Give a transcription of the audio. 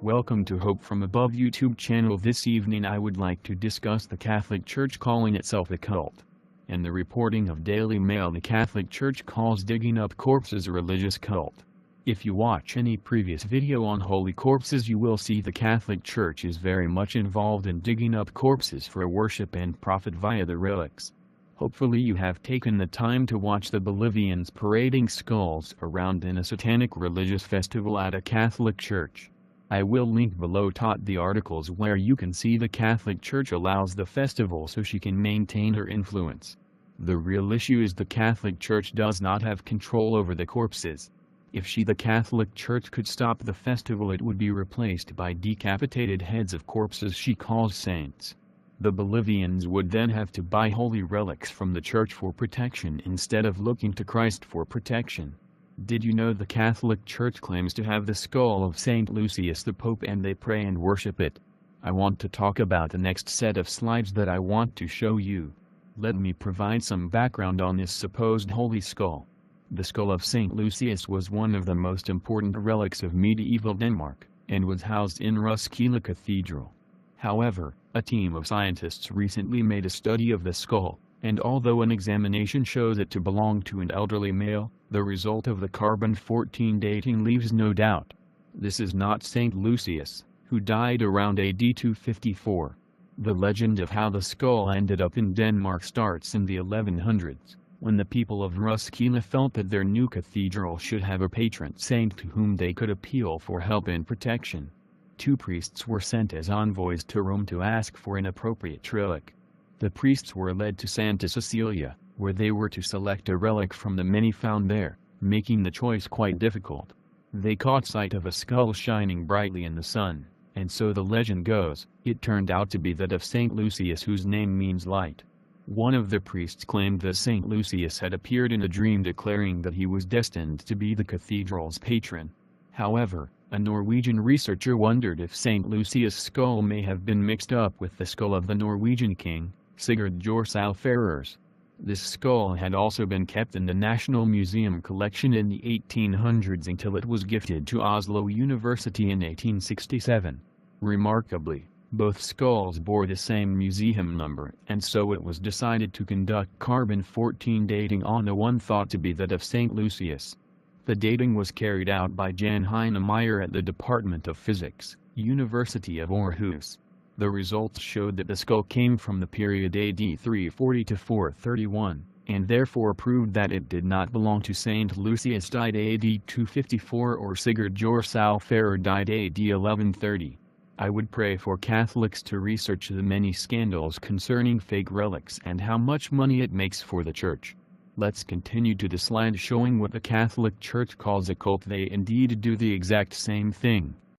Welcome to Hope from Above YouTube channel. This evening I would like to discuss the Catholic Church calling itself a cult. In the reporting of Daily Mail, the Catholic Church calls digging up corpses a religious cult. If you watch any previous video on holy corpses, you will see the Catholic Church is very much involved in digging up corpses for worship and profit via the relics. Hopefully you have taken the time to watch the Bolivians parading skulls around in a satanic religious festival at a Catholic church. I will link below the articles where you can see the Catholic Church allows the festival so she can maintain her influence. The real issue is the Catholic Church does not have control over the corpses. If the Catholic Church could stop the festival, it would be replaced by decapitated heads of corpses she calls saints. The Bolivians would then have to buy holy relics from the church for protection instead of looking to Christ for protection. Did you know the Catholic Church claims to have the skull of Saint Lucius the Pope and they pray and worship it? I want to talk about the next set of slides that I want to show you. Let me provide some background on this supposed holy skull. The skull of Saint Lucius was one of the most important relics of medieval Denmark, and was housed in Roskilde Cathedral. However, a team of scientists recently made a study of the skull, and although an examination shows it to belong to an elderly male, the result of the carbon-14 dating leaves no doubt. This is not Saint Lucius, who died around AD 254. The legend of how the skull ended up in Denmark starts in the 1100s, when the people of Roskilde felt that their new cathedral should have a patron saint to whom they could appeal for help and protection. Two priests were sent as envoys to Rome to ask for an appropriate relic. The priests were led to Santa Cecilia, where they were to select a relic from the many found there, making the choice quite difficult. They caught sight of a skull shining brightly in the sun, and so the legend goes, it turned out to be that of Saint Lucius, whose name means light. One of the priests claimed that Saint Lucius had appeared in a dream declaring that he was destined to be the cathedral's patron. However, a Norwegian researcher wondered if Saint Lucius' skull may have been mixed up with the skull of the Norwegian king, Sigurd Jorsalfarers. This skull had also been kept in the National Museum collection in the 1800s until it was gifted to Oslo University in 1867. Remarkably, both skulls bore the same museum number, and so it was decided to conduct carbon-14 dating on the one thought to be that of Saint Lucius. The dating was carried out by Jan Heinemeyer at the Department of Physics, University of Aarhus. The results showed that the skull came from the period AD 340 to 431, and therefore proved that it did not belong to Saint Lucius died AD 254 or Sigurd Jorsalfarer died AD 1130. I would pray for Catholics to research the many scandals concerning fake relics and how much money it makes for the Church. Let's continue to the slide showing what the Catholic Church calls a cult. They indeed do the exact same thing.